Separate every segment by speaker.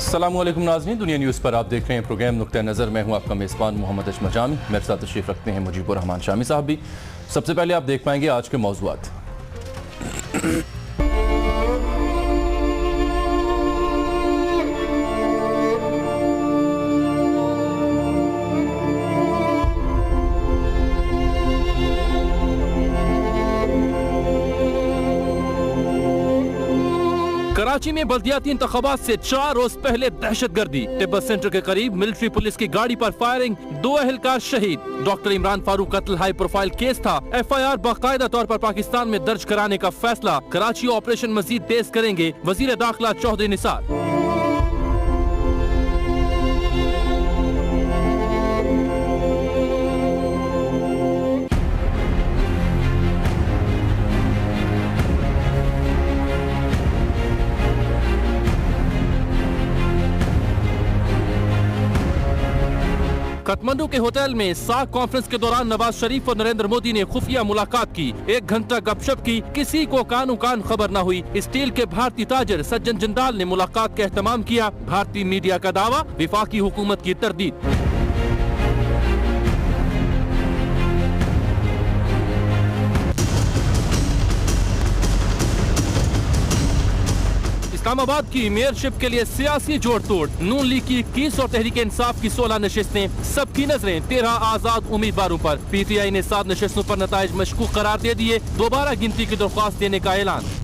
Speaker 1: السلام علیکم ناظرین، دنیا نیوز پر آپ دیکھ رہے ہیں پروگرام نقطہ نظر۔ میں ہوں آپ کا میزبان محمد اجمل جامی، میرے ساتھ تشریف رکھتے ہیں مجیب الرحمان شامی صاحب بھی۔ سب سے پہلے آپ دیکھ پائیں گے آج کے موضوعات۔ کراچی میں بلدیاتی انتخابات سے 4 روز پہلے دہشت گردی، ٹبر سینٹر کے قریب ملٹری پولیس کی گاڑی پر فائرنگ، 2 اہلکار شہید۔ ڈاکٹر عمران فاروق قتل ہائی پروفائل کیس تھا، FIR باقاعدہ طور پر پاکستان میں درج کرانے کا فیصلہ، کراچی آپریشن مزید تیز کریں گے وزیر داخلہ چودھری نثار۔ کٹمنڈو کے ہوٹل میں ساک کانفرنس کے دوران نواز شریف اور نریندر مودی نے خفیہ ملاقات کی، 1 گھنٹہ گپ شپ کی، کسی کو کانوں کان خبر نہ ہوئی۔ اسٹیل کے بھارتی تاجر سجن جندال نے ملاقات کا اہتمام کیا، بھارتی میڈیا کا دعویٰ، وفاقی حکومت کی تردید۔ اسلام آباد کی میئر شپ کے لیے سیاسی جوڑ توڑ، نون لیگ کی 21 اور تحریک انصاف کی 16 نشستیں، سب کی نظریں 13 آزاد امیدواروں پر۔ PTI نے 7 نشستوں پر نتائج مشکوک قرار دے دیے، دوبارہ گنتی کی درخواست دینے کا اعلان۔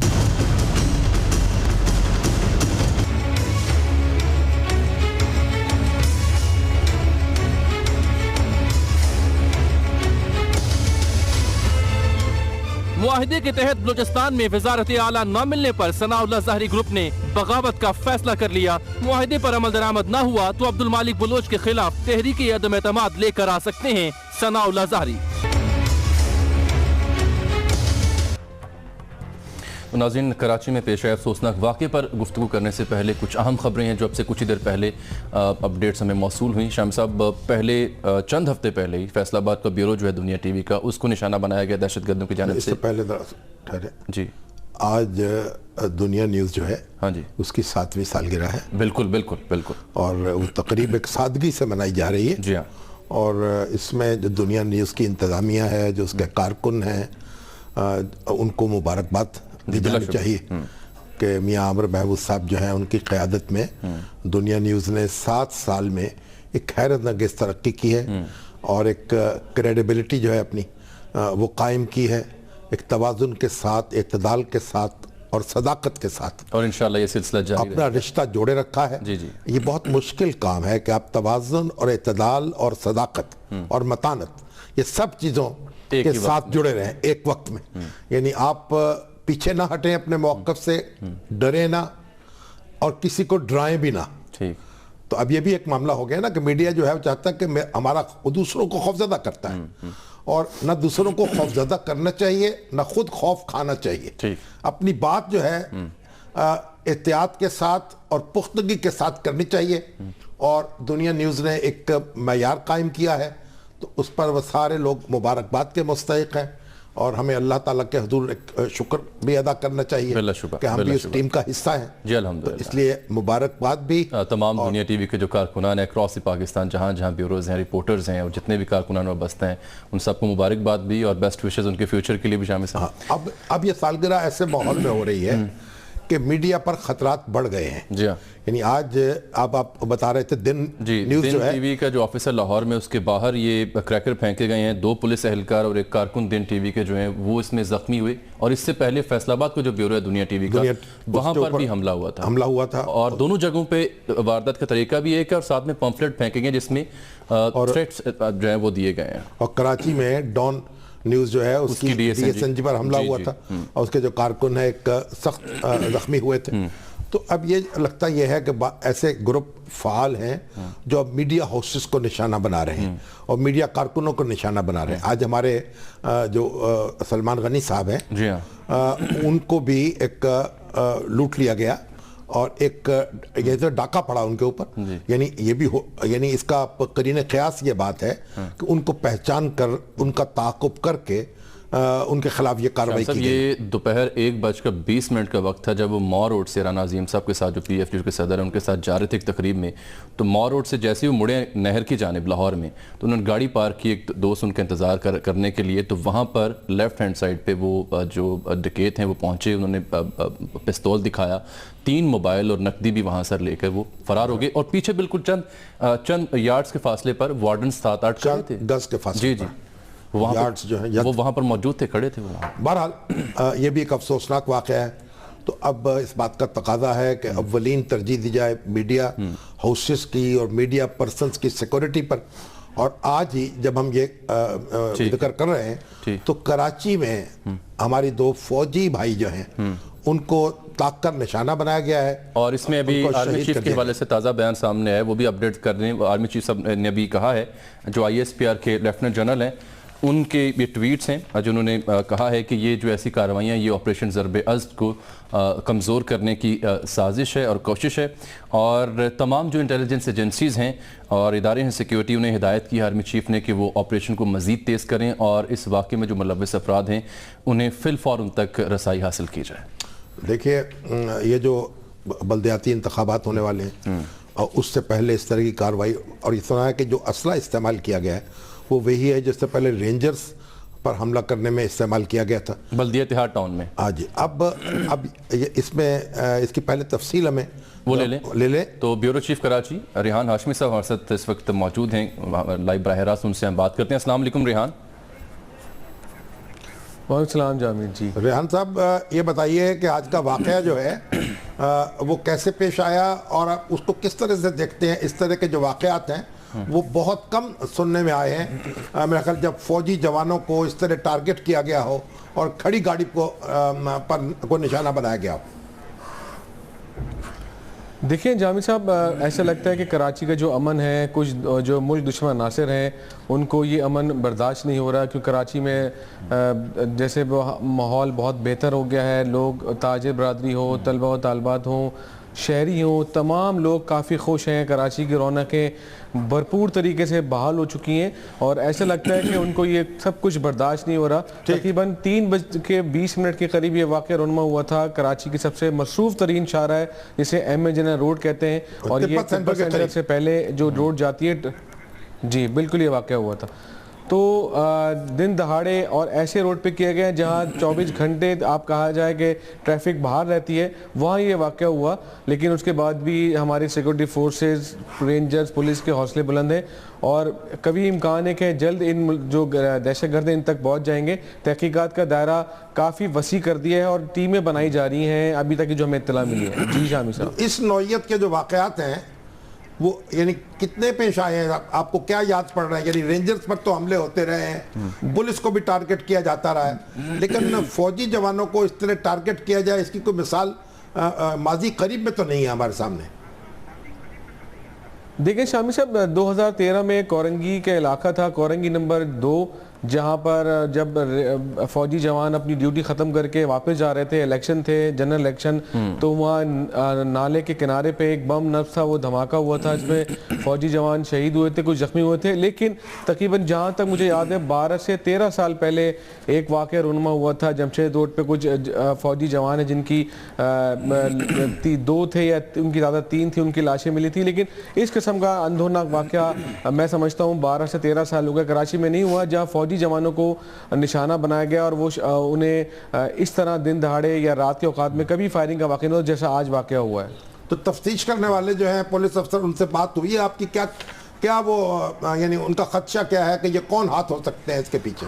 Speaker 1: معاہدے کے تحت بلوچستان میں وزارت اعلیٰ نہ ملنے پر ثناء اللہ ظاہری گروپ نے بغاوت کا فیصلہ کر لیا۔ معاہدے پر عمل درآمد نہ ہوا تو عبد المالک بلوچ کے خلاف تحریک عدم اعتماد لے کر آ سکتے ہیں ثناء اللہ ظاہری۔ ناظرین، کراچی میں پیش آئے افسوسناک واقعے پر گفتگو کرنے سے پہلے کچھ اہم خبریں ہیں جو اب سے کچھ ہی دیر پہلے اپڈیٹس ہمیں موصول ہوئیں۔ شام صاحب، پہلے چند ہفتے پہلے ہی فیصل آباد کا بیورو جو ہے دنیا ٹی وی کا، اس کو نشانہ بنایا گیا دہشت گردوں کی جانب سے۔
Speaker 2: اس سے پہلے ٹھہرے
Speaker 1: جی،
Speaker 2: آج دنیا نیوز جو ہے
Speaker 1: ہاں جی،
Speaker 2: اس کی 7ویں سالگرہ ہے،
Speaker 1: بالکل بالکل بالکل،
Speaker 2: اور وہ تقریب ایک سادگی سے منائی جا رہی ہے۔
Speaker 1: جی ہاں،
Speaker 2: اور اس میں جو دنیا نیوز کی انتظامیہ ہے، جو اس کے کارکن ہیں، ان کو مبارکباد دی جانی چاہیے کہ میاں عامر محمود صاحب جو ہیں ان کی قیادت میں دنیا نیوز نے 7 سال میں ایک حیرت انگیز ترقی کی ہے، اور ایک کریڈیبلٹی جو ہے اپنی وہ قائم کی ہے، ایک توازن کے ساتھ، اعتدال کے ساتھ اور صداقت کے ساتھ،
Speaker 1: اور انشاءاللہ یہ سلسلہ جاری
Speaker 2: اپنا رشتہ جوڑے رکھا ہے۔
Speaker 1: جی جی،
Speaker 2: یہ بہت مشکل کام ہے کہ آپ توازن اور اعتدال اور صداقت اور متانت، یہ سب چیزوں کے ساتھ جڑے رہیں ایک وقت میں، یعنی آپ پیچھے نہ ہٹیں اپنے موقف سے، ڈریں نہ اور کسی کو ڈرائیں بھی نہ۔
Speaker 1: ٹھیک،
Speaker 2: تو اب یہ بھی ایک معاملہ ہو گیا نا کہ میڈیا جو ہے وہ چاہتا ہے کہ ہمارا دوسروں کو خوفزدہ کرتا ہے، اور نہ دوسروں کو خوفزدہ کرنا چاہیے، نہ خود خوف کھانا چاہیے۔ اپنی بات جو ہے احتیاط کے ساتھ اور پختگی کے ساتھ کرنی چاہیے، اور دنیا نیوز نے ایک معیار قائم کیا ہے، تو اس پر وہ سارے لوگ مبارکباد کے مستحق ہیں، اور ہمیں اللہ تعالیٰ کے حضور ایک شکر بھی ادا کرنا چاہیے کہ ہم بھی اس ٹیم کا حصہ ہیں۔
Speaker 1: جی الحمدللہ،
Speaker 2: اس لیے مبارکباد بھی
Speaker 1: تمام دنیا ٹی وی کے جو کارکنان ہیں اکراس پاکستان، جہاں جہاں بیوروز ہیں، رپورٹرز ہیں، اور جتنے بھی کارکنان وابستہ ہیں، ان سب کو مبارکباد بھی، اور بیسٹ وشز ان کے فیوچر کے لیے بھی شامل ہیں۔
Speaker 2: اب یہ سالگرہ ایسے ماحول میں ہو رہی ہے کہ میڈیا پر خطرات بڑھ گئے ہیں۔
Speaker 1: جی ہاں،
Speaker 2: یعنی آج آپ بتا رہے تھے دن نیوز جو ہے،
Speaker 1: ٹی وی کا جو آفیسر لاہور میں، اس کے باہر یہ کریکر پھینکے گئے ہیں، 2 پولیس اہلکار اور 1 کارکن دن ٹی وی کے جو ہیں وہ اس میں زخمی ہوئے، اور اس سے پہلے فیصل آباد کو جو بیورو ہے دنیا ٹی وی کا، وہاں پر بھی حملہ ہوا تھا، اور دونوں جگہوں پہ واردات کا طریقہ بھی ایک ہے، اور ساتھ میں پمفلٹ پھینکے گئے جس میں تھریٹس جو ہیں وہ دیے گئے ہیں۔
Speaker 2: اور کراچی میں ڈان نیوز جو ہے اس کی DSNG پر حملہ ہوا تھا، اور اس کے جو کارکن ہیں ایک سخت زخمی ہوئے تھے۔ تو اب یہ لگتا یہ ہے کہ ایسے گروپ فعال ہیں جو اب میڈیا ہاؤسز کو نشانہ بنا رہے ہیں اور میڈیا کارکنوں کو نشانہ بنا رہے ہیں۔ آج ہمارے جو سلمان غنی صاحب ہیں،
Speaker 1: جی ہاں،
Speaker 2: ان کو بھی ایک لوٹ لیا گیا، اور ایک یہ تو ڈاکہ پڑا ان کے اوپر، یعنی یہ بھی یعنی اس کا قرین قیاس یہ بات ہے کہ ان کو پہچان کر، ان کا تعاقب کر کے ان کے خلاف یہ کارروائی کی گئی.
Speaker 1: یہ دوپہر 1:20 کا وقت تھا جب وہ ماؤ روڈ سے رانا عظیم صاحب کے ساتھ جو پی ایف یو کے صدر ہیں ان کے ساتھ جا رہے تھے ایک تقریب میں. تو ماؤ روڈ سے جیسے وہ مڑے نہر کی جانب لاہور میں تو انہوں نے گاڑی پارک کی, ایک دوست ان کا انتظار کرنے کے لیے. تو وہاں پر لیفٹ ہینڈ سائڈ پہ وہ جو ڈکیت ہیں وہ پہنچے, انہوں نے پستول دکھایا, 3 موبائل اور نقدی بھی وہاں سر لے کر وہ فرار ہو گئے. اور پیچھے بالکل چند یارڈز کے فاصلے پر وارڈنز 7-8 کھڑے تھے.
Speaker 2: گز کے فاصلے.
Speaker 1: جی وہ وہاں پر موجود تھے, کھڑے تھے.
Speaker 2: بہرحال یہ بھی ایک افسوسناک واقعہ ہے. تو اب اس بات کا تقاضا ہے کہ اولین ترجیح دی جائے میڈیا ہاؤسز کی اور میڈیا پرسنز کی سیکورٹی پر. اور آج ہی جب ہم یہ ذکر کر رہے ہیں تو کراچی میں ہماری 2 فوجی بھائی جو ہیں ان کو طاق کر نشانہ بنایا گیا ہے. اور
Speaker 1: اس میں ابھی آرمی چیف کے حوالے سے تازہ بیان سامنے آیا, وہ بھی اپڈیٹ کر رہے ہیں. آرمی چیف صاحب نے بھی کہا ہے, جو ISPR کے لیفٹننٹ جنرل ہیں, ان کے یہ ٹویٹس ہیں جنہوں نے کہا ہے کہ یہ جو ایسی کارروائیاں یہ آپریشن ضرب ازد کو کمزور کرنے کی سازش ہے اور کوشش ہے. اور تمام جو انٹیلیجنس ایجنسیز ہیں اور ادارے ہیں سیکیورٹی, انہیں ہدایت کی آرمی چیف نے کہ وہ آپریشن کو مزید تیز کریں اور اس واقعے میں جو ملوث افراد ہیں انہیں فی الفور ان تک رسائی حاصل کی جائے.
Speaker 2: دیکھیے یہ جو بلدیاتی انتخابات ہونے والے ہیں اور اس سے پہلے اس طرح کی کارروائی, اور اس طرح ہے کہ جو اسلحہ استعمال کیا گیا ہے وہ وہی ہے جس سے پہلے رینجرز پر حملہ کرنے میں استعمال کیا گیا تھا
Speaker 1: بلدیہ اتحاد ٹاؤن میں.
Speaker 2: ہاں جی. اب اس میں اس کی پہلے تفصیل ہمیں
Speaker 1: وہ لے لیں. تو بیورو چیف کراچی ریحان ہاشمی صاحب ہمارے ساتھ اس وقت موجود ہیں لائیو براہ راست, ان سے ہم بات کرتے ہیں. السلام علیکم ریحان.
Speaker 3: وعلیکم السلام جاوید جی.
Speaker 2: ریحان صاحب یہ بتائیے کہ آج کا واقعہ جو ہے وہ کیسے پیش آیا اور اس کو کس طرح سے دیکھتے ہیں؟ اس طرح کے جو واقعات ہیں وہ بہت کم سننے میں آئے ہیں. میرا خیال جب فوجی جوانوں کو اس طرح ٹارگٹ کیا گیا ہو اور کھڑی گاڑی کو نشانہ بنایا گیا ہو.
Speaker 3: دیکھیں جامع صاحب, ایسا لگتا ہے کہ کراچی کا جو امن ہے, کچھ جو ملک دشمن عناصر ہیں ان کو یہ امن برداشت نہیں ہو رہا, کیونکہ کراچی میں جیسے ماحول بہت بہتر ہو گیا ہے. لوگ تاجر برادری ہو, طلبہ و طالبات ہوں, شہری ہوں, تمام لوگ کافی خوش ہیں. کراچی کی رونقیں بھرپور طریقے سے بحال ہو چکی ہیں اور ایسا لگتا ہے کہ ان کو یہ سب کچھ برداشت نہیں ہو رہا. تقریباً 3:20 کے قریب یہ واقعہ رونما ہوا تھا. کراچی کی سب سے مصروف ترین شاہراہ ہے جسے ایم اے جنرل روڈ کہتے ہیں, اور یہ تبت سینٹر سے پہلے جو روڈ جاتی ہے, جی بالکل یہ واقعہ ہوا تھا. تو دن دہاڑے اور ایسے روڈ پہ کیا گیا جہاں 24 گھنٹے آپ کہا جائے کہ ٹریفک باہر رہتی ہے, وہاں یہ واقعہ ہوا. لیکن اس کے بعد بھی ہماری سیکورٹی فورسز, رینجرز, پولیس کے حوصلے بلند ہیں اور کبھی امکان ہے کہ جلد ان جو دہشت گرد ان تک پہنچ جائیں گے. تحقیقات کا دائرہ کافی وسیع کر دیا ہے اور ٹیمیں بنائی جا رہی ہیں ابھی تک جو ہمیں اطلاع ملی ہے. جی شامی صاحب,
Speaker 2: اس نوعیت کے جو واقعات ہیں وہ یعنی کتنے پیش آئے ہیں؟ آپ کو کیا یاد پڑ رہا ہے؟ یعنی رینجرز پر تو حملے ہوتے رہے ہیں, پولیس کو بھی ٹارگٹ کیا جاتا رہا ہے, لیکن فوجی جوانوں کو اس طرح ٹارگٹ کیا جائے اس کی کوئی مثال ماضی قریب میں تو نہیں ہے ہمارے سامنے.
Speaker 3: دیکھیں شامی صاحب, 2013 میں کورنگی کا علاقہ تھا, کورنگی نمبر 2, جہاں پر جب فوجی جوان اپنی ڈیوٹی ختم کر کے واپس جا رہے تھے, الیکشن تھے, جنرل الیکشن, تو وہاں نالے کے کنارے پہ ایک بم نفس تھا, وہ دھماکہ ہوا تھا, اس میں فوجی جوان شہید ہوئے تھے, کچھ زخمی ہوئے تھے. لیکن تقریباً جہاں تک مجھے یاد ہے 12 سے 13 سال پہلے ایک واقعہ رونما ہوا تھا جمشید روڈ پہ. کچھ فوجی جوان ہیں جن کی 2 تھے یا ان کی زیادہ 3 تھی, ان کی لاشیں ملی تھی. لیکن اس قسم کا اندھوناک واقعہ میں سمجھتا ہوں 12 سے 13 سال ہو گئے کراچی میں نہیں ہوا جہاں فوجی جوانوں کو نشانہ بنایا گیا اور وہ انہیں اس طرح دن دہاڑے یا رات کے اوقات میں کبھی فائرنگ کا واقعہ نہیں ہوا جیسا آج واقعہ ہوا ہے.
Speaker 2: تو تفتیش کرنے والے جو ہیں پولیس افسر, ان سے بات ہوئی ہے آپ کی؟ کیا وہ یعنی ان کا خدشہ کیا ہے کہ یہ کون ہاتھ ہو سکتے ہیں اس کے پیچھے؟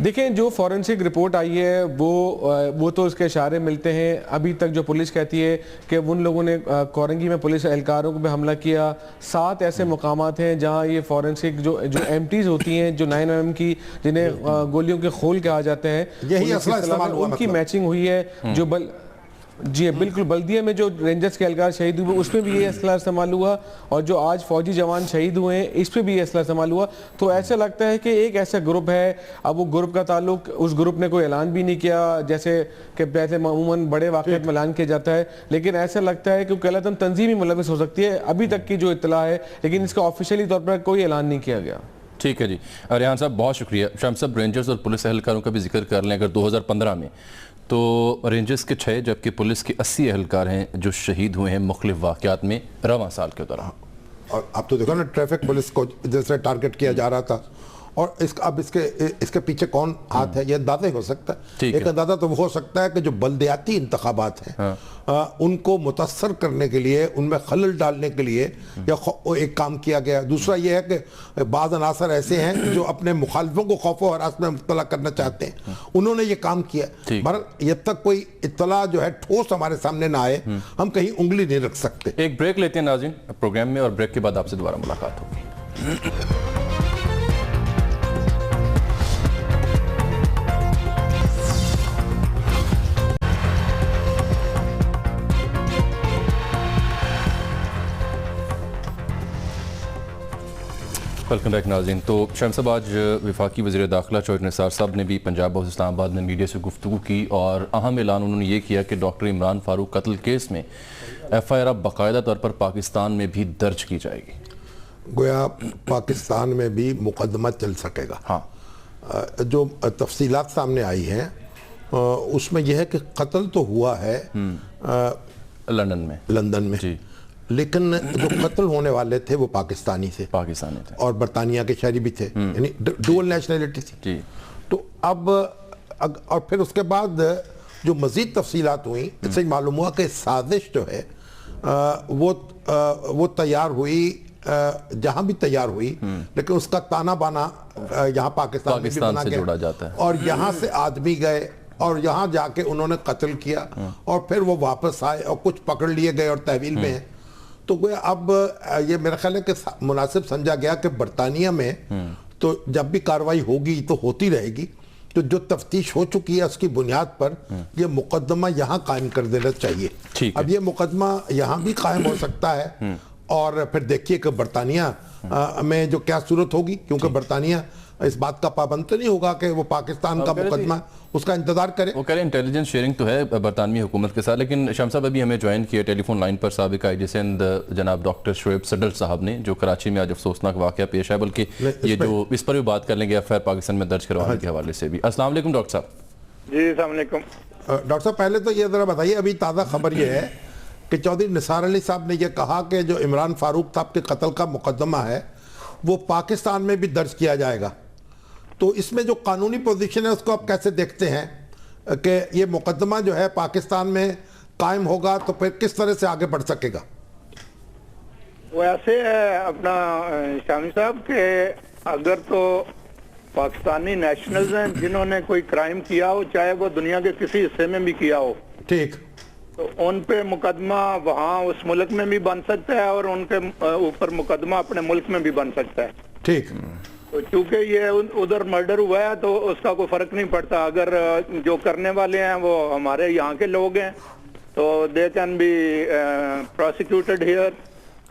Speaker 3: دیکھیں جو فورنسک رپورٹ آئی ہے وہ تو اس کے اشارے ملتے ہیں. ابھی تک جو پولیس کہتی ہے کہ ان لوگوں نے کورنگی میں پولیس اہلکاروں کو بھی حملہ کیا. 7 ایسے مقامات ہیں جہاں یہ فورنسک جو ایمٹیز ہوتی ہیں, جو 9mm کی, جنہیں گولیوں کے خول کہا جاتے ہیں,
Speaker 2: یہی اسلحہ استعمال ہوا,
Speaker 3: ان کی میچنگ ہوئی ہے. جو جی بالکل, بلدیہ میں جو رینجرز کے اہلکار شہید ہوئے اس میں بھی یہ اسلحہ استعمال ہوا, اور جو آج فوجی جوان شہید ہوئے ہیں اس پہ بھی یہ اسلحہ استعمال ہوا. تو ایسا لگتا ہے کہ ایک ایسا گروپ ہے, اب وہ گروپ کا تعلق, اس گروپ نے کوئی اعلان بھی نہیں کیا جیسے کہ ویسے عموماً بڑے واقعات میں اعلان کیا جاتا ہے, لیکن ایسا لگتا ہے کہ قلعہ تنظیم ہی ملوث ہو سکتی ہے. ابھی تک کی جو اطلاع ہے, لیکن اس کا آفیشیلی طور پر کوئی اعلان نہیں کیا گیا.
Speaker 1: ٹھیک ہے جی، ریحان صاحب بہت شکریہ. شام صاحب رینجرز اور پولیس اہلکاروں کا بھی ذکر کر لیں. اگر 2015 میں تو رینجرز کے 6 جبکہ پولیس کے 80 اہلکار ہیں جو شہید ہوئے ہیں مختلف واقعات میں رواں سال کے دوران.
Speaker 2: اور اب تو دیکھو نا ٹریفک پولیس کو جیسے ٹارگٹ کیا جا رہا تھا، اور اب اس کے پیچھے کون ہاتھ ہے یہ اندازہ ہی ہو سکتا ہے. ایک اندازہ تو وہ ہو سکتا ہے کہ جو بلدیاتی انتخابات ہیں ان کو متاثر کرنے کے لیے، ان میں خلل ڈالنے کے لیے یا ایک کام کیا گیا. دوسرا یہ ہے کہ بعض عناصر ایسے ہیں جو اپنے مخالفوں کو خوف و ہراس میں مبتلا کرنا چاہتے ہیں، انہوں نے یہ کام کیا. مگر جب تک کوئی اطلاع جو ہے ٹھوس ہمارے سامنے نہ آئے ہم کہیں انگلی نہیں رکھ سکتے.
Speaker 1: ایک بریک لیتے ہیں ناظرین پروگرام میں، اور بریک کے بعد آپ سے دوبارہ ملاقات ہوگی. ویلکم بیک ناظرین. تو شام صاحب آج وفاقی وزیر داخلہ چودھری نثار صاحب نے بھی پنجاب ہاؤس اسلام آباد میں میڈیا سے گفتگو کی، اور اہم اعلان انہوں نے یہ کیا کہ ڈاکٹر عمران فاروق قتل کیس میں ایف آئی آر اب باقاعدہ طور پر پاکستان میں بھی درج کی جائے گی.
Speaker 2: گویا پاکستان میں بھی مقدمہ چل سکے گا.
Speaker 1: ہاں،
Speaker 2: جو تفصیلات سامنے آئی ہیں اس میں یہ ہے کہ قتل تو ہوا ہے لندن میں
Speaker 1: جی،
Speaker 2: لیکن جو قتل ہونے والے تھے وہ پاکستانی تھے اور برطانیہ کے شہری بھی تھے، یعنی ڈوئل نیشنلٹی تھی جی. تو اب اور پھر اس کے بعد جو مزید تفصیلات ہوئیں اس سے معلوم ہوا کہ سازش جو ہے وہ تیار ہوئی، جہاں بھی تیار ہوئی، لیکن اس کا تانا بانا یہاں پاکستان میں بھی بنا
Speaker 1: سے جوڑا جاتا ہے،
Speaker 2: اور یہاں سے آدمی گئے اور یہاں جا کے انہوں نے قتل کیا اور پھر وہ واپس آئے اور کچھ پکڑ لیے گئے اور تحویل میں ہیں. تو گویا اب یہ میرا خیال ہے کہ مناسب سمجھا گیا کہ برطانیہ میں تو جب بھی کارروائی ہوگی تو ہوتی رہے گی، تو جو تفتیش ہو چکی ہے اس کی بنیاد پر یہ مقدمہ یہاں قائم کر دینا چاہیے. اب یہ مقدمہ یہاں بھی قائم ہو سکتا ہے، اور پھر دیکھیے کہ برطانیہ میں جو کیا صورت ہوگی، کیونکہ برطانیہ اس بات کا پابند تو نہیں ہوگا کہ وہ پاکستان کا مقدمہ اس کا انتظار کرے.
Speaker 1: وہ کہہ رہے ہیں انٹیلیجنس شیئرنگ تو ہے برطانوی حکومت کے ساتھ. لیکن شام صاحب ابھی ہمیں جوائن کیا ٹیلی فون لائن پر سابق آئی جی سندھ جناب ڈاکٹر شعیب صدر صاحب نے، جو کراچی میں آج افسوسناک واقعہ پیش ہے، بلکہ یہ جو اس پر بھی بات کر لیں گے ایف آئی آر پاکستان میں درج کروانے کے حوالے سے بھی. السلام علیکم ڈاکٹر صاحب.
Speaker 4: جی السلام علیکم.
Speaker 2: ڈاکٹر صاحب پہلے تو یہ ذرا بتائیے، ابھی تازہ خبر یہ ہے کہ چودھری نثار علی صاحب نے یہ کہا کہ جو عمران فاروق صاحب کے قتل کا مقدمہ ہے وہ پاکستان میں بھی درج کیا جائے گا. تو اس میں جو قانونی پوزیشن ہے اس کو آپ کیسے دیکھتے ہیں کہ یہ مقدمہ جو ہے پاکستان میں قائم ہوگا تو پھر کس طرح سے آگے بڑھ سکے گا؟
Speaker 4: وہ ایسے ہے اپنا شامی صاحب کہ اگر تو پاکستانی نیشنلز ہیں جنہوں نے کوئی کرائم کیا ہو، چاہے وہ دنیا کے کسی حصے میں بھی کیا ہو،
Speaker 2: ٹھیک،
Speaker 4: تو ان پہ مقدمہ وہاں اس ملک میں بھی بن سکتا ہے اور ان کے اوپر مقدمہ اپنے ملک میں بھی بن سکتا ہے.
Speaker 2: ٹھیک.
Speaker 4: تو چونکہ یہ ادھر مرڈر ہوا ہے تو اس کا کوئی فرق نہیں پڑتا. اگر جو کرنے والے ہیں وہ ہمارے یہاں کے لوگ ہیں تو they can be prosecuted here,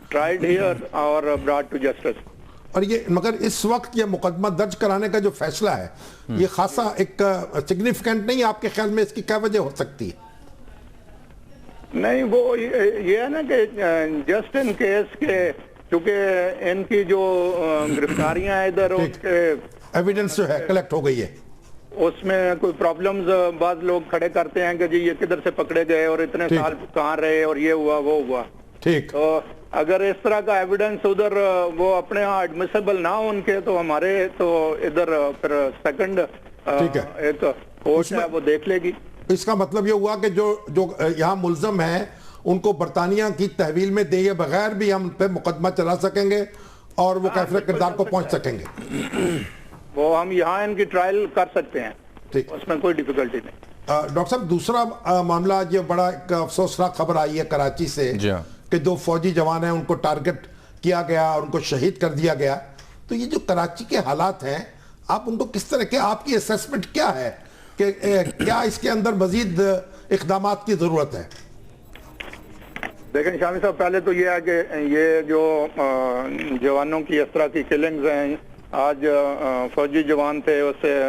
Speaker 4: tried here اور براٹ ٹو جسٹس.
Speaker 2: اور یہ مگر اس وقت یہ مقدمہ درج کرانے کا جو فیصلہ ہے یہ خاصا ایک سگنیفیکنٹ نہیں، آپ کے خیال میں اس کی کیا وجہ ہو سکتی ہے؟
Speaker 4: نہیں، وہ یہ ہے نا کہ جسٹ ان کیس کے چونکہ ان کی جو گرفتاریاں ہیں ادھر اس کے
Speaker 2: ایویڈنس جو ہے کلیکٹ ہو گئی ہے،
Speaker 4: اس میں کوئی پرابلمز بعض لوگ کھڑے کرتے ہیں کہ جی یہ کدھر سے پکڑے گئے اور اتنے سال کہاں رہے اور یہ ہوا وہ ہوا.
Speaker 2: ٹھیک.
Speaker 4: تو اگر اس طرح کا ایویڈنس ادھر وہ اپنے ہاں ایڈمیسیبل نہ ہو ان کے، تو ہمارے تو ادھر پھر سیکنڈ ایک کورٹ ہے وہ دیکھ لے گی.
Speaker 2: اس کا مطلب یہ ہوا کہ جو یہاں ملزم ہیں ان کو برطانیہ کی تحویل میں دیے بغیر بھی ہم پہ مقدمہ چلا سکیں گے اور وہ کیفر کردار کو پہنچ سکیں گے.
Speaker 4: وہ ہم یہاں ان کی ٹرائل کر سکتے ہیں، اس میں کوئی ڈیفیکلٹی نہیں.
Speaker 2: ڈاکٹر صاحب دوسرا معاملہ یہ بڑا ایک افسوسناک خبر آئی ہے کراچی سے کہ 2 فوجی جوان ہیں ان کو ٹارگٹ کیا گیا اور ان کو شہید کر دیا گیا. تو یہ جو کراچی کے حالات ہیں آپ ان کو کس طرح کے، آپ کی اسیسمنٹ کیا ہے کہ کیا اس کے اندر مزید اقدامات کی ضرورت ہے؟
Speaker 4: دیکھیں شامی صاحب، پہلے تو یہ ہے کہ یہ جو جوانوں کی اس طرح کی کلنگز ہیں، آج فوجی جوان تھے، اس سے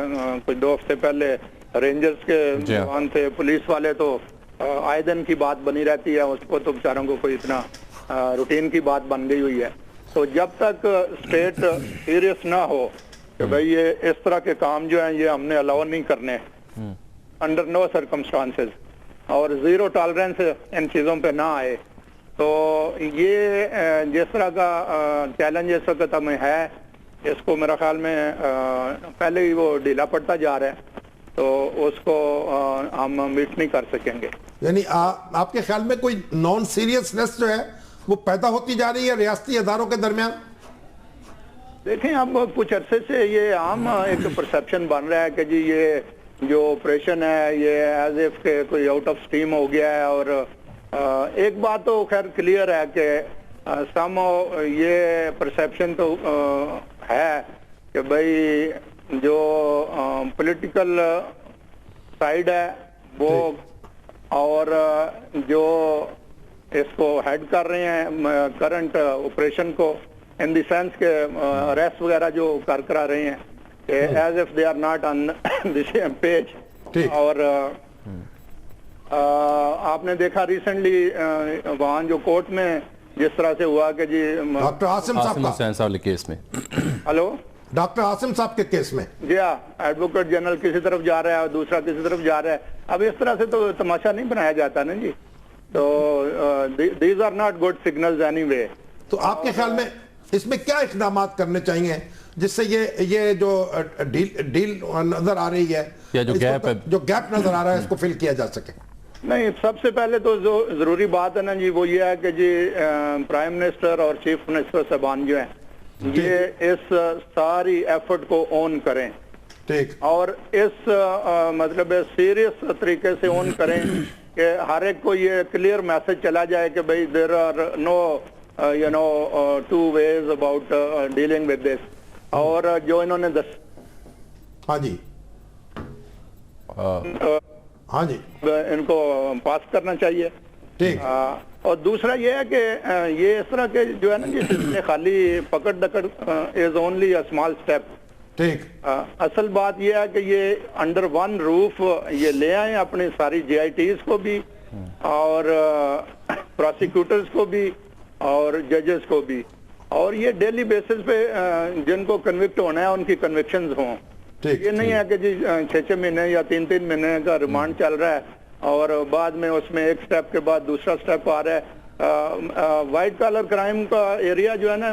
Speaker 4: کوئی 2 ہفتے پہلے رینجرز کے جوان تھے، پولیس والے، تو آئے دن کی بات بنی رہتی ہے، اس کو تو بیچاروں کو کوئی اتنا روٹین کی بات بن گئی ہوئی ہے. تو جب تک اسٹیٹ سیریس نہ ہو کہ بھئی یہ اس طرح کے کام جو ہیں یہ ہم نے الاؤ نہیں کرنے انڈر نو سرکمسٹانسز، اور زیرو ٹالرنس ان چیزوں پہ نہ آئے، تو یہ جس طرح کا چیلنج اس وقت ہمیں ہے اس کو میرا خیال میں پہلے ہی وہ ڈھیلا پڑتا جا رہا ہے، تو اس کو ہم میٹ نہیں کر سکیں گے.
Speaker 2: یعنی آپ کے خیال میں کوئی نان سیریسنس جو ہے وہ پیدا ہوتی جا رہی ہے ریاستی اداروں کے درمیان؟
Speaker 4: دیکھیں اب کچھ عرصے سے یہ عام ایک پرسیپشن بن رہا ہے کہ جی یہ جو آپریشن ہے یہ ایز اف کہ کوئی آؤٹ آف سٹیم ہو گیا ہے، اور ایک بات تو خیر کلیئر ہے کہ سم یہ پرسیپشن تو ہے کہ بھئی جو پولیٹیکل سائیڈ ہے وہ اور جو اس کو ہیڈ کر رہے ہیں کرنٹ آپریشن کو ان دی سینس کہ ریسٹ وغیرہ جو کرا رہے ہیں کہ as if they are not on the same page. اور آپ نے دیکھا ریسنٹلی وہاں جو کورٹ میں جس طرح سے ہوا کہ جی
Speaker 2: ڈاکٹر عاصم
Speaker 1: صاحب کے کیس میں
Speaker 4: ہلو
Speaker 2: ڈاکٹر عاصم صاحب کے کیس میں
Speaker 4: جی ہاں ایڈوکیٹ جنرل کسی طرف جا رہا ہے اور دوسرا کسی طرف جا رہا ہے. اب اس طرح سے تو تماشا نہیں بنایا جاتا نا جی، تو these are not good signals anyway.
Speaker 2: تو آپ کے خیال میں اس میں کیا اقدامات کرنے چاہیے جس سے یہ جو ڈیل نظر آ رہی ہے
Speaker 1: یا جو
Speaker 2: گیپ نظر آ رہا ہے اس کو فل کیا جا سکے؟
Speaker 4: نہیں، سب سے پہلے تو جو ضروری بات ہے نا جی وہ یہ ہے کہ جی پرائم منسٹر اور چیف منسٹر صاحبان جو ہیں یہ اس ساری ایفرٹ کو اون کریں،
Speaker 2: ٹھیک،
Speaker 4: اور اس مطلب سیریس طریقے سے اون کریں کہ ہر ایک کو یہ کلیئر میسج چلا جائے کہ بھئی there are no two ways about dealing with this. اور جو انہوں نے
Speaker 2: ہاں جی ہاں جی
Speaker 4: ان کو پاس کرنا چاہیے.
Speaker 2: ٹھیک.
Speaker 4: اور دوسرا یہ ہے کہ یہ اس طرح کے جو ہے نا جی خالی پکڑ دکڑ is only a small step.
Speaker 2: ٹھیک.
Speaker 4: اصل بات یہ ہے کہ یہ انڈر ون روف یہ لے آئیں اپنے ساری جی آئی ٹیز کو بھی اور پروسیکیوٹرز کو بھی اور ججز کو بھی، اور یہ ڈیلی بیسس پہ جن کو کنوکٹ ہونا ہے ان کی کنوکشنز ہوں. یہ نہیں ہے کہ جی 6 مہینے یا 3 مہینے کا ریمانڈ چل رہا ہے اور بعد میں اس میں ایک سٹیپ کے بعد دوسرا سٹیپ آ رہا ہے. وائٹ کالر کرائم کا ایریا جو ہے نا،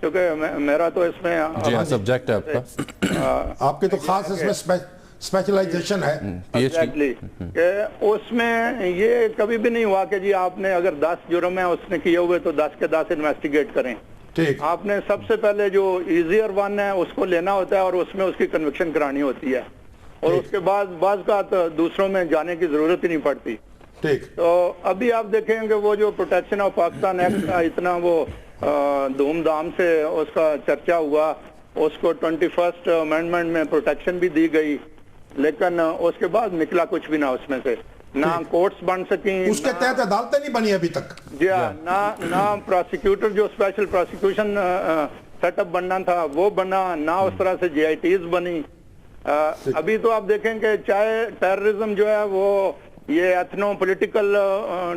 Speaker 4: کیونکہ میرا تو اس میں
Speaker 1: سبجیکٹ ہے آپ کا،
Speaker 2: آپ کے تو خاص اس میں اسپیشلائزیشن ہے
Speaker 4: کہ اس میں یہ کبھی بھی نہیں ہوا کہ جی آپ نے اگر 10 جرم ہیں اس نے کیے ہوئے تو 10 کے 10 انویسٹیگیٹ کریں. آپ نے سب سے پہلے جو ایزیئر ون ہے اس کو لینا ہوتا ہے اور اس میں اس کی کنوکشن کرانی ہوتی ہے، اور اس کے بعد بعض کا دوسروں میں جانے کی ضرورت ہی نہیں پڑتی. تو ابھی آپ دیکھیں کہ وہ جو پروٹیکشن آف پاکستان ایکٹ کا اتنا وہ دھوم دھام سے اس کا چرچا ہوا، اس کو 21 امینڈمنٹ میں پروٹیکشن بھی دی گئی، لیکن اس کے بعد نکلا کچھ بھی نہ اس میں سے، نہ کورٹس بن سکیں،
Speaker 2: اس کے تحت عدالتیں نہیں بنی ابھی تک.
Speaker 4: جی ہاں، نہ پروسیکیوٹر جو اسپیشل پروسیکیوشن سیٹ اپ بننا تھا وہ بنا، نہ اس طرح سے جی آئی ٹیز بنی. ابھی تو آپ دیکھیں کہ چاہے ٹیررزم جو ہے وہ یہ ایتھنو پولیٹیکل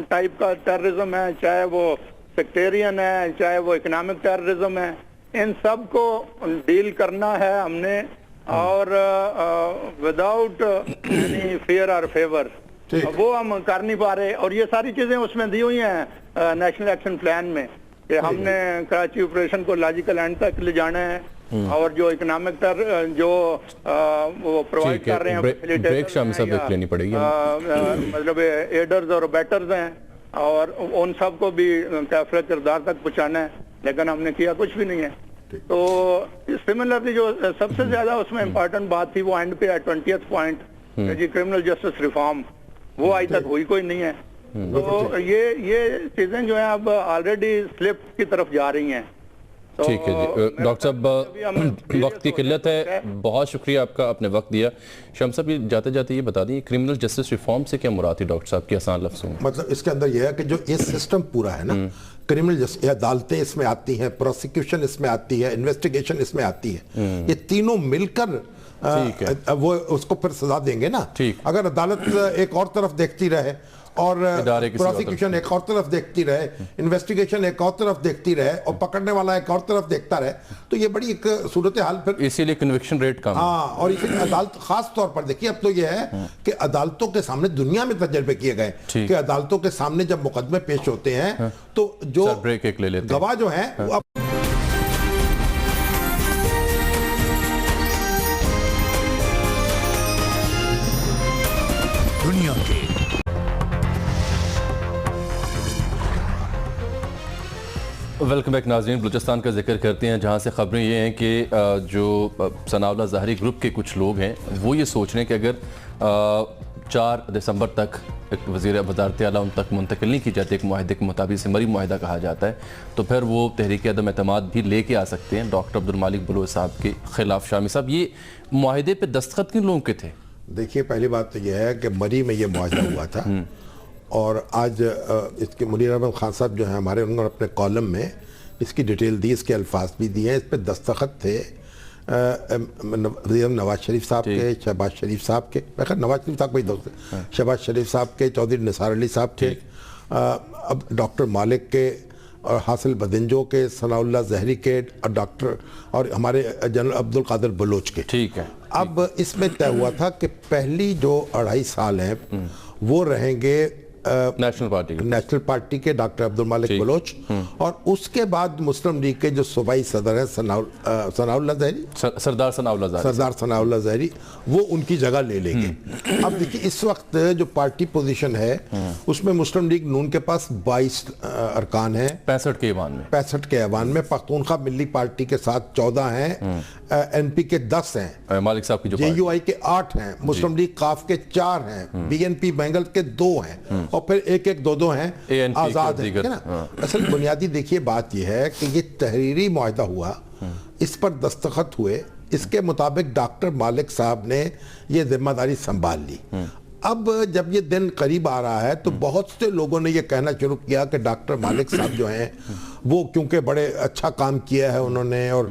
Speaker 4: ٹائپ کا ٹیررزم ہے، چاہے وہ سیکٹیرین ہے، چاہے وہ اکنامک ٹیررزم ہے، ان سب کو ڈیل کرنا ہے ہم نے، اور وداؤٹ اینی فیئر اور فیور. وہ ہم کر نہیں پا رہے، اور یہ ساری چیزیں اس میں دی ہوئی ہیں نیشنل ایکشن پلان میں کہ ہم نے کراچی آپریشن کو لاجیکل اینڈ تک لے جانا ہے، اور جو اکنامک جو وہ پرووائڈ کر رہے ہیں مطلب ایڈرز اور بیٹرز ہیں، اور ان سب کو بھی کیفر کردار تک پہنچانا ہے، لیکن ہم نے کیا کچھ بھی نہیں ہے. تو سملرلی جو سب سے زیادہ اس میں امپورٹنٹ بات تھی وہ اینڈ پہ ہے 20th پوائنٹ جی کرمنل جسٹس ریفارم، وہ آج تک ہوئی کوئی نہیں ہے. تو یہ چیزیں جو ہیں اب آلریڈی سلپ کی طرف جا رہی ہیں.
Speaker 1: ٹھیک ہے جی ڈاکٹر صاحب، وقت کی قلت ہے، بہت شکریہ آپ کا، آپ نے وقت دیا. شمس صاحب یہ جاتے جاتے یہ بتا دیں کرمنل جسٹس ریفارم سے کیا مراد ہے ڈاکٹر صاحب کی آسان لفظوں میں؟
Speaker 2: مطلب اس کے اندر یہ ہے کہ جو یہ سسٹم پورا ہے نا، کرمنل جسٹس، عدالتیں اس میں آتی ہیں، پروسیکیوشن اس میں آتی ہے، انویسٹیگیشن اس میں آتی ہے، یہ تینوں مل کر وہ اس کو پھر سزا دیں گے نا. اگر عدالت ایک اور طرف دیکھتی رہے اور پروسیکیوشن ایک اور طرف دیکھتی رہے, انویسٹیگیشن ایک اور طرف دیکھتی رہے, اور پکڑنے والا ایک اور طرف دیکھتا رہے, تو یہ بڑی ایک صورتحال پھر
Speaker 1: اسی لیے کنوکشن ریٹ کم.
Speaker 2: ہاں, اور اسی لیے عدالت خاص طور پر دیکھیے اب تو یہ ہے کہ عدالتوں کے سامنے دنیا میں تجربے کیے گئے کہ عدالتوں کے سامنے جب مقدمے پیش ہوتے ہیں تو جو گواہ جو ہیں وہ
Speaker 5: دنیا کے
Speaker 1: ویلکم بیک ناظرین. بلوچستان کا ذکر کرتے ہیں جہاں سے خبریں یہ ہیں کہ جو ثناء اللہ ظاہری گروپ کے کچھ لوگ ہیں وہ یہ سوچ رہے ہیں کہ اگر 4 دسمبر تک ایک وزارت اعلیٰ ان تک منتقل نہیں کی جاتی ایک معاہدے کے مطابق سمری معاہدہ کہا جاتا ہے, تو پھر وہ تحریک عدم اعتماد بھی لے کے آ سکتے ہیں ڈاکٹر عبدالمالک بلوچ صاحب کے خلاف. شامی صاحب, یہ معاہدے پہ دستخط کن لوگوں کے تھے؟
Speaker 2: دیکھیے پہلی بات تو یہ ہے کہ مری میں یہ معاہدہ ہوا تھا, اور آج اس کے منیر احمد خان صاحب جو ہیں ہمارے, انہوں نے اپنے کالم میں اس کی ڈیٹیل دی, اس کے الفاظ بھی دیے ہیں. اس پہ دستخط تھے نواز شریف صاحب کے, شہباز شریف صاحب کے, نواز شریف صاحب کے شہباز شریف صاحب کے, چودھری نثار علی صاحب کے, اب ڈاکٹر مالک کے, اور حاصل بدنجو کے, ثناء اللہ ظہری کے, اور ڈاکٹر اور ہمارے جنرل عبدالقادر بلوچ کے.
Speaker 1: ٹھیک ہے.
Speaker 2: اب اس میں طے ہوا تھا کہ پہلی جو 2.5 سال ہیں وہ رہیں گے نیشنل پارٹی کے ڈاکٹر عبدالمالک بلوچ, اور اس کے بعد مسلم لیگ کے جو صوبائی صدر ہیں ثناء اللہ ظہری,
Speaker 1: سردار
Speaker 2: ثناء اللہ ظہری, وہ ان کی جگہ لے لیں گے. اب دیکھیے اس وقت جو پارٹی پوزیشن ہے اس میں مسلم لیگ نون کے پاس 22 ارکان ہیں 65 کے ایوان میں, پختونخوا ملی پارٹی کے ساتھ 14 ہیں, این پی کے 10 ہیں,
Speaker 1: مالک صاحب کی
Speaker 2: جے یو آئی کے 8 ہیں, مسلم لیگ قاف کے 4 ہیں, بی این پی بینگل کے 2 ہیں, اور پھر ایک 2 ہیں آزاد ہیں. اصل بنیادی دیکھیے بات یہ ہے کہ یہ تحریری معاہدہ ہوا, اس پر دستخط ہوئے, اس کے مطابق ڈاکٹر مالک صاحب نے یہ ذمہ داری سنبھال لی. اب جب یہ دن قریب آ رہا ہے تو بہت سے لوگوں نے یہ کہنا شروع کیا کہ ڈاکٹر مالک صاحب جو ہیں وہ کیونکہ بڑے اچھا کام کیا ہے انہوں نے, اور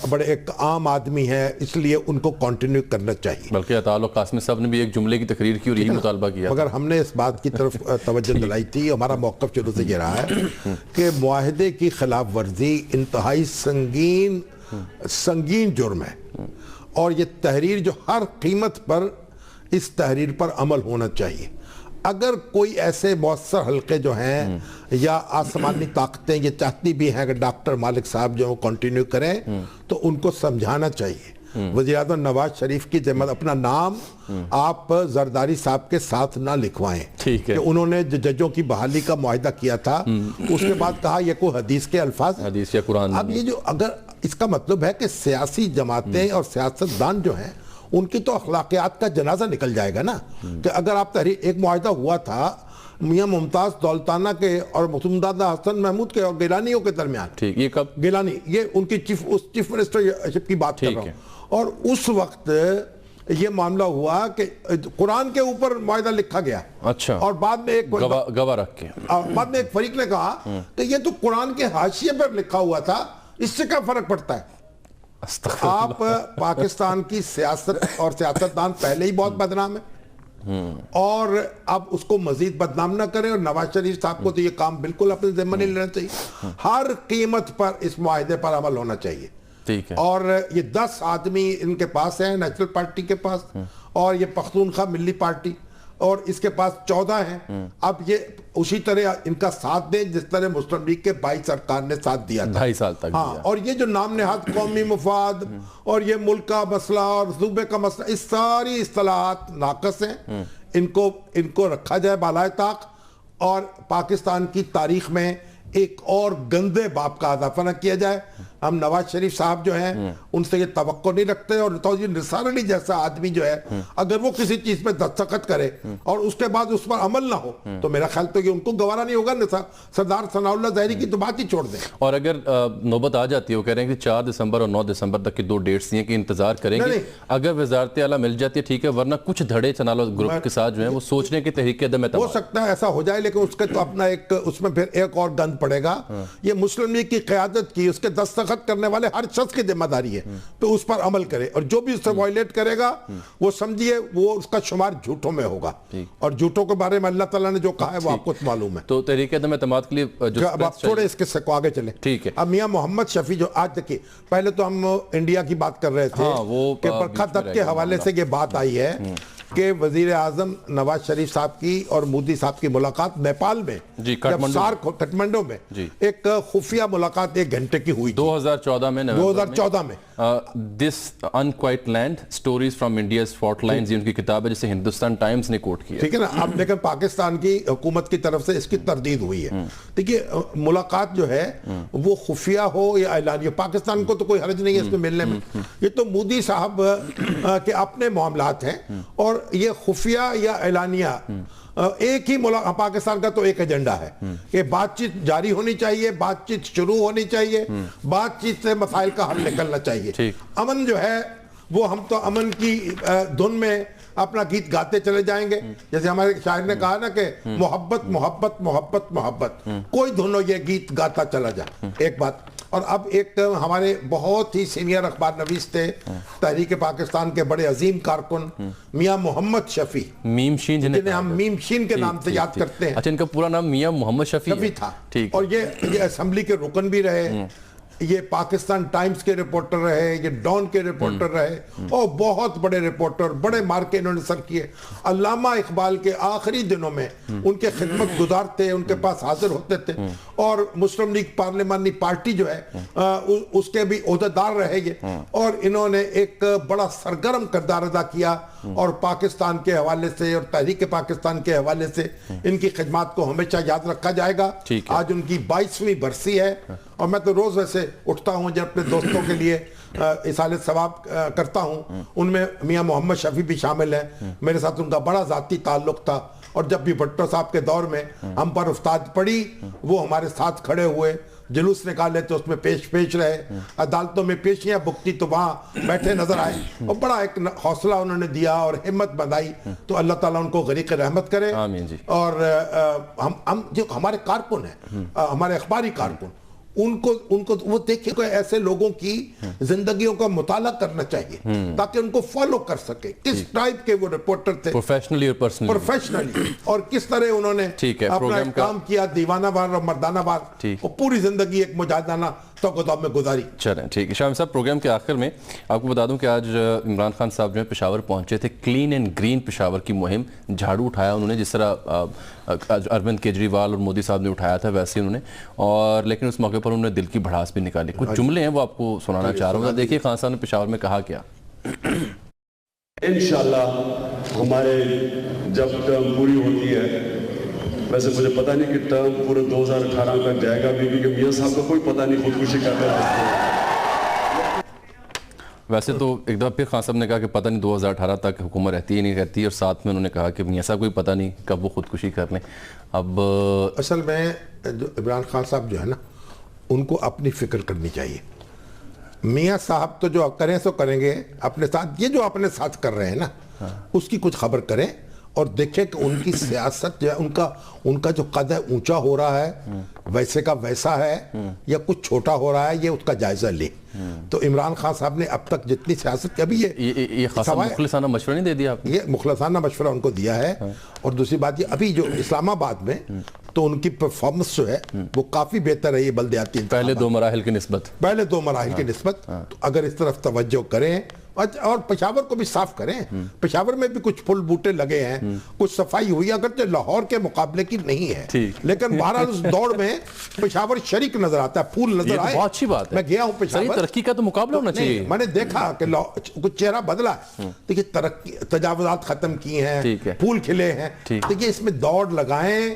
Speaker 2: بڑے ایک عام آدمی ہیں, اس لیے ان کو کنٹینیو کرنا چاہیے.
Speaker 1: بلکہ عطال قاسمی صاحب نے بھی ایک جملے کی تقریر کی اور یہی مطالبہ کیا,
Speaker 2: مگر ہم نے اس بات کی طرف توجہ دلائی تھی. ہمارا موقف شروع سے یہ رہا ہے کہ معاہدے کی خلاف ورزی انتہائی سنگین جرم ہے, اور یہ تحریر جو ہر قیمت پر اس تحریر پر عمل ہونا چاہیے. اگر کوئی ایسے مؤثر حلقے جو ہیں یا آسمانی طاقتیں یہ چاہتی بھی ہیں کہ ڈاکٹر مالک صاحب جو کنٹینیو کریں, تو ان کو سمجھانا چاہیے. وزیر اعظم نواز شریف کی ذمہ اپنا نام آپ زرداری صاحب کے ساتھ نہ لکھوائیں کہ انہوں نے ججوں کی بحالی کا معاہدہ کیا تھا, اس کے بعد کہا یہ کوئی حدیث کے الفاظ,
Speaker 1: حدیث یا قرآن.
Speaker 2: اب یہ جو اگر اس کا مطلب ہے کہ سیاسی جماعتیں اور سیاستدان جو ہیں ان کی تو اخلاقیات کا جنازہ نکل جائے گا نا. کہ اگر آپ تحریر, ایک معاہدہ ہوا تھا میاں ممتاز دولتانہ کے اور ممتاز حسن محمود کے اور گیلانیوں کے درمیان.
Speaker 1: ٹھیک, یہ کب؟
Speaker 2: گیلانی, یہ ان کی چیف منسٹرشپ کی بات کر رہا ہوں. اور اس وقت یہ معاملہ ہوا کہ قرآن کے اوپر معاہدہ لکھا گیا.
Speaker 1: اچھا.
Speaker 2: اور بعد میں ایک
Speaker 1: گواہ رکھ کے
Speaker 2: بعد میں ایک فریق نے کہا کہ یہ تو قرآن کے حاشیے پر لکھا ہوا تھا, اس سے کیا فرق پڑتا ہے. آپ پاکستان کی سیاست اور سیاستدان پہلے ہی بہت بدنام ہے, اور اب اس کو مزید بدنام نہ کریں. اور نواز شریف صاحب کو تو یہ کام بالکل اپنے ذمہ نہیں لینا چاہیے. ہر قیمت پر اس معاہدے پر عمل ہونا چاہیے.
Speaker 1: ٹھیک ہے. اور
Speaker 2: یہ 10 آدمی ان کے پاس ہیں نیشنل پارٹی کے پاس, اور یہ پختونخوا ملی پارٹی, اور اس کے پاس 14 ہیں. اب یہ اسی طرح ان کا ساتھ دیں جس طرح مسلم لیگ کے 22 ارکان نے ساتھ دیا تھا
Speaker 1: 2.5 سال تک.
Speaker 2: ہاں, اور یہ جو نام نہاد قومی مفاد اور یہ ملک کا مسئلہ اور صوبے کا مسئلہ, اس ساری اصطلاحات ناقص ہیں. ان کو رکھا جائے بالائے طاق, اور پاکستان کی تاریخ میں ایک اور گندے باپ کا اضافہ نہ کیا جائے. ہم نواز شریف صاحب جو ہیں ان سے یہ توقع نہیں رکھتے, اور توجہ نثار علی جیسا آدمی جو ہے اگر وہ کسی چیز پہ دستخط کرے اور اس کے بعد اس پر عمل نہ ہو تو میرا خیال تو کہ ان کو گوارا نہیں ہوگا. سردار ثناء اللہ ظہری کی تو بات ہی چھوڑ دیں.
Speaker 1: اور اگر نوبت آ جاتی ہے, وہ کہہ رہے ہیں کہ 4 دسمبر اور 9 دسمبر تک کی 2 ڈیٹس ہیں کہ انتظار کریں گے, اگر وزارت اعلیٰ مل جاتی ہے ٹھیک ہے, ورنہ کچھ دھڑے ثناء اللہ گروپ کے ساتھ جو ہیں وہ سوچنے کی تحریک عدم اعتماد
Speaker 2: ہو سکتا ہے ایسا ہو جائے, لیکن اس کے تو اپنا ایک اس میں پھر ایک اور گند پڑے گا. یہ مسلم لیگ کی قیادت کی, اس کے دستخط کرنے والے ہر شخص کی ذمہ داری ہے تو اس پر عمل کرے, اور جو بھی اس سے وائلیٹ کرے گا وہ سمجھیے وہ اس کا شمار جھوٹوں میں ہوگا, اور جھوٹوں کے بارے میں اللہ تعالیٰ نے جو کہا ہے وہ آپ کو معلوم ہے.
Speaker 1: تو تحریک عدم اعتماد کے لیے
Speaker 2: اب آپ تھوڑے اس قصے کو آگے چلیں.
Speaker 1: ٹھیک ہے.
Speaker 2: اب میاں محمد شفیع جو آج دیکھیے, پہلے تو ہم انڈیا کی بات کر رہے تھے کہ برکھا دت کے حوالے سے یہ بات آئی ہے کہ وزیر اعظم نواز شریف صاحب کی اور مودی صاحب کی ملاقات نیپال میں, کٹمنڈو میں ایک خفیہ ملاقات 1 گھنٹے کی ہوئی
Speaker 1: 2014 میں.
Speaker 2: 2014 میں
Speaker 1: this unquiet land stories from India's fault lines, یہ ان کی کتاب ہے جسے ہندوستان ٹائمز نے کوٹ کیا.
Speaker 2: ٹھیک ہے نا. اب لیکن پاکستان کی حکومت کی طرف سے اس کی تردید ہوئی ہے. دیکھیے ملاقات جو ہے وہ خفیہ ہو یا اعلانیہ, پاکستان کو تو کوئی حرج نہیں ہے اس میں ملنے میں. یہ تو مودی صاحب کے اپنے معاملات ہیں, اور یہ خفیہ یا اعلانیہ ایک ہی پاکستان کا تو ایک ایجنڈا ہے کہ بات چیت جاری ہونی چاہیے, بات چیت شروع ہونی چاہیے, بات چیت سے مسائل کا حل نکلنا چاہیے. امن جو ہے وہ ہم تو امن کی دھن میں اپنا گیت گاتے چلے جائیں گے, جیسے ہمارے شاعر نے کہا نا کہ محبت محبت محبت محبت, کوئی دھن ہو یہ گیت گاتا چلا جا. ایک بات. اور اب ایک ہمارے بہت ہی سینئر اخبار نویس تھے تحریک پاکستان کے بڑے عظیم کارکن میاں محمد شفیع,
Speaker 1: میم شین
Speaker 2: جنہیں ہم میم شین کے نام سے یاد کرتے ہیں.
Speaker 1: اچھا, ان کا پورا نام میاں محمد شفیع
Speaker 2: تھا, اور یہ اسمبلی کے رکن بھی رہے, یہ پاکستان ٹائمز کے رپورٹر رہے, یہ ڈان کے رپورٹر رہے, اور بہت بڑے رپورٹر, بڑے مارکے انہوں نے سر کیے. علامہ اقبال کے آخری دنوں میں ان کے خدمت گزار تھے, ان کے پاس حاضر ہوتے تھے, اور مسلم لیگ پارلیمانی پارٹی جو ہے اس کے بھی عہدیدار رہے یہ, اور انہوں نے ایک بڑا سرگرم کردار ادا کیا, اور پاکستان کے حوالے سے اور تحریک پاکستان کے حوالے سے ان کی خدمات کو ہمیشہ یاد رکھا جائے گا. آج ان کی 22ویں برسی ہے, اور میں تو روز ویسے اٹھتا ہوں جب اپنے دوستوں کے لیے اصالہ ثواب کرتا ہوں, ان میں میاں محمد شفیع بھی شامل ہیں. میرے ساتھ ان کا بڑا ذاتی تعلق تھا, اور جب بھی بھٹو صاحب کے دور میں ہم پر افتاد پڑی وہ ہمارے ساتھ کھڑے ہوئے, جلوس نکالے تو اس میں پیش رہے, عدالتوں میں پیشیاں بکتی تو وہاں بیٹھے نظر آئے, اور بڑا ایک حوصلہ انہوں نے دیا اور ہمت بندائی. تو اللہ تعالیٰ ان کو غریق رحمت کرے. اور ہم جو ہمارے کارکن ہیں, ہمارے اخباری کارکن, ان کو وہ دیکھیں کہ ایسے لوگوں کی زندگیوں کا مطالعہ کرنا چاہیے تاکہ ان کو فالو کر سکے, کس ٹائپ کے وہ رپورٹر تھے
Speaker 1: پروفیشنلی اور
Speaker 2: پروفیشنلی, اور کس طرح انہوں نے اپنا کام کیا, دیوانہ وار اور مردانہ وار, اور پوری زندگی ایک مجاہدانہ میں گزاری.
Speaker 1: چلیں ٹھیک ہے. شاہ صاحب, پروگرام کے آخر میں آپ کو بتا دوں کہ آج عمران خان صاحب جو ہیں پشاور پہنچے تھے. کلین اینڈ گرین پشاور کی مہم جھاڑو اٹھایا انہوں نے, جس طرح اروند کیجریوال اور مودی صاحب نے اٹھایا تھا ویسے انہوں نے, اور لیکن اس موقع پر انہوں نے دل کی بھڑاس بھی نکالی. کچھ جملے ہیں وہ آپ کو سنانا چاہ رہا ہوں. دیکھیے خان صاحب نے پشاور میں کہا کیا.
Speaker 5: انشاءاللہ ہمارے جب ٹرم پوری ہوتی ہے, ویسے مجھے پتہ نہیں کہ ٹرم پورے 2018 تک جائے گا بھی, کیونکہ میاں صاحب کو کوئی پتہ نہیں خودکشی کرتے ہیں.
Speaker 1: ویسے تو ایک دفعہ پھر خان صاحب نے کہا کہ پتہ نہیں 2018 تک حکومت رہتی ہے نہیں رہتی, اور ساتھ میں انہوں نے کہا کہ میاں صاحب کوئی پتہ نہیں کب وہ خودکشی کر لیں. اب
Speaker 2: اصل میں عمران خان صاحب جو ہے نا, ان کو اپنی فکر کرنی چاہیے. میاں صاحب تو جو کریں سو کریں گے اپنے ساتھ, یہ جو اپنے ساتھ کر رہے ہیں نا اس کی کچھ خبر کریں, اور دیکھیں کہ ان کی سیاست جو ہے, ان کا جو قد ہے اونچا ہو رہا ہے ویسے کا ویسا ہے یا کچھ چھوٹا ہو رہا ہے, یہ اس کا جائزہ لے. تو عمران خان صاحب نے اب تک جتنی سیاست ابھی
Speaker 1: یہ خاصا مخلصانہ مشورہ نہیں دے دیا آپ,
Speaker 2: یہ مخلصانہ مشورہ ان کو دیا ہے. اور دوسری بات یہ ابھی جو اسلام آباد میں تو ان کی پرفارمنس جو ہے وہ کافی بہتر ہے یہ بلدیاتی
Speaker 1: پہلے 2 مراحل کی نسبت.
Speaker 2: تو اگر اس طرف توجہ کریں اور پشاور کو بھی صاف کریں. پشاور میں بھی کچھ پھول بوٹے لگے ہیں, کچھ صفائی ہوئی, اگرچہ لاہور کے مقابلے کی نہیں ہے, لیکن بہرحال اس دوڑ میں پشاور شریک نظر آتا ہے, پھول نظر آئے.
Speaker 1: بہت اچھی بات ہے.
Speaker 2: میں گیا ہوں پشاور,
Speaker 1: ترقی کا تو مقابلہ ہونا چاہیے.
Speaker 2: میں نے دیکھا کہ کچھ چہرہ بدلا ہے. دیکھیے ترقی, تجاوزات ختم کی ہیں, پھول کھلے ہیں. دیکھیے اس میں دوڑ لگائیں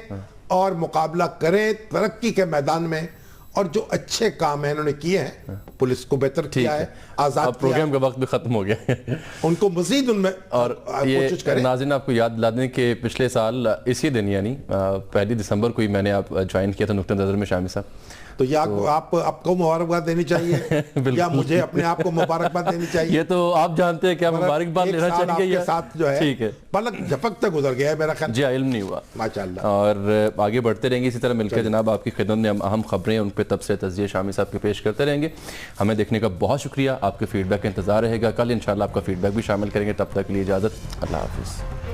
Speaker 2: اور مقابلہ کریں ترقی کے میدان میں, اور جو اچھے کام ہیں انہوں نے کیے ہیں, پولیس کو بہتر کیا ہے, آزاد کیا.
Speaker 1: پروگرام کا وقت بھی ختم ہو گیا,
Speaker 2: ان کو مزید ان میں
Speaker 1: اور
Speaker 2: کوشش کریں.
Speaker 1: ناظرین آپ کو یاد دلا دیں کہ پچھلے سال اسی دن یعنی 1 دسمبر کو ہی میں نے آپ جوائن کیا تھا نقطہ نظر میں شامی صاحب.
Speaker 2: تو یا آپ کو مبارکباد دینی چاہیے یا مجھے اپنے آپ کو مبارکباد دینی چاہیے؟
Speaker 1: یہ تو آپ جانتے ہیں کیا مبارکباد لینا چاہیے
Speaker 2: یا ساتھ جو ہے پلک جھپک تک گزر گیا ہے میرا خیال.
Speaker 1: جی علم نہیں ہوا
Speaker 2: ماشاءاللہ.
Speaker 1: اور آگے بڑھتے رہیں گے اسی طرح مل کر جناب. آپ کی خدمت میں اہم خبریں ان پہ تبصرے تجزیے شامی صاحب کے پیش کرتے رہیں گے. ہمیں دیکھنے کا بہت شکریہ. آپ کے فیڈ بیک کا انتظار رہے گا. کل انشاءاللہ آپ کا فیڈ بیک بھی شامل کریں گے. تب تک کے لیے اجازت. اللہ حافظ.